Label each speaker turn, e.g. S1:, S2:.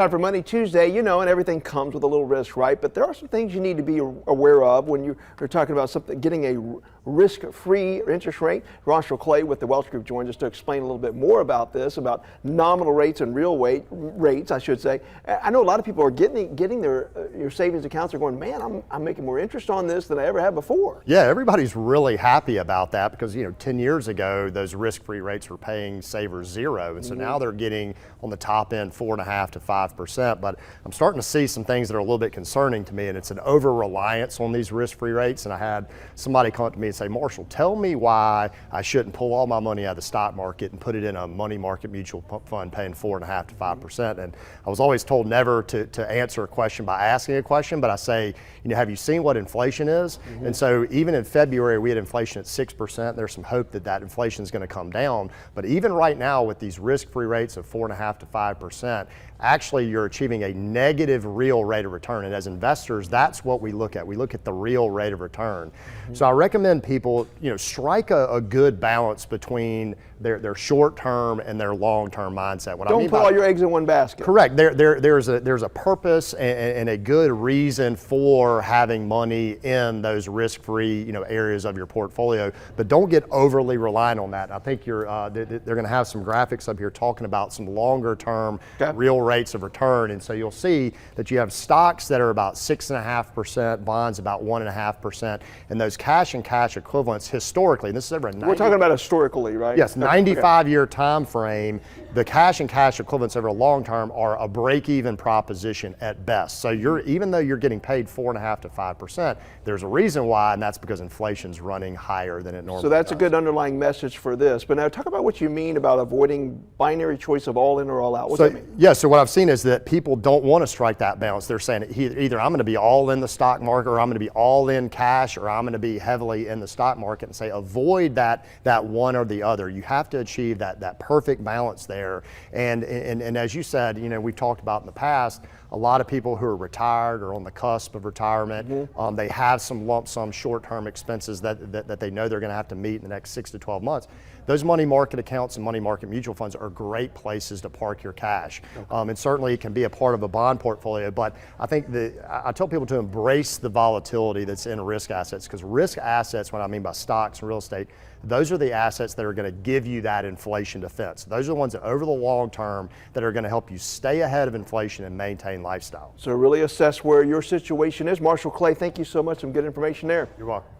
S1: Time for Money Tuesday, you know, and everything comes with a little risk, right? But there are some things you need to be aware of when you're talking about something, getting a risk-free interest rate. Marshall Clay with the Welch Group joins us to explain a little bit more about this, about nominal rates and real rates, I should say. I know a lot of people are getting their your savings accounts are going, man, I'm making more interest on this than I ever have before.
S2: Yeah, everybody's really happy about that because, you know, 10 years ago, those risk-free rates were paying savers zero. And so now they're getting on the top end 4.5 to 5%. But I'm starting to see some things that are a little bit concerning to me, and it's an over-reliance on these risk-free rates. And I had somebody come up to me and say, Marshall, tell me why I shouldn't pull all my money out of the stock market and put it in a money market mutual fund paying 4.5 to 5%. And I was always told never to answer a question by asking a question, but I say, you know, have you seen what inflation is? And so even in February, we had inflation at 6%. There's some hope that that inflation is going to come down. But even right now with these risk-free rates of 4.5 to 5%, actually you're achieving a negative real rate of return. And as investors, that's what we look at. We look at the real rate of return. So I recommend people, you know, strike a good balance between their short-term and their long-term mindset.
S1: Don't put all your eggs in one basket.
S2: Correct. There's a purpose and a good reason for having money in those risk-free, you know, areas of your portfolio, but don't get overly reliant on that. I think they're going to have some graphics up here talking about some longer-term real rates of return, and so you'll see that you have stocks that are about 6.5%, bonds about 1.5%, and those cash and cash equivalents historically, and this is over a 90,
S1: we're talking about historically, right?
S2: Yes, 95-year time frame. The cash and cash equivalents over long term are a break-even proposition at best. So even though you're getting paid 4.5 to 5%, there's a reason why, and that's because inflation's running higher than it normally does.
S1: So that's a good underlying message for this. But now talk about what you mean about avoiding binary choice of all in or all out. What does that mean?
S2: Yeah, so what I've seen is that people don't want to strike that balance. They're saying either I'm going to be all in the stock market, or I'm going to be all in cash, or I'm going to be heavily in the stock market, and say avoid that one or the other. You have to achieve that perfect balance there. And as you said, you know, we've talked about in the past, a lot of people who are retired or on the cusp of retirement, they have some lump sum short-term expenses that they know they're going to have to meet in the next 6 to 12 months. Those money market accounts and money market mutual funds are great places to park your cash. And certainly it can be a part of a bond portfolio, but I think I tell people to embrace the volatility that's in risk assets, because risk assets, what I mean by stocks and real estate, those are the assets that are going to give you that inflation defense. Those are the ones that over the long term that are going to help you stay ahead of inflation and maintain lifestyle.
S1: So really assess where your situation is. Marshall Clay, thank you so much. Some good information there.
S2: You're welcome.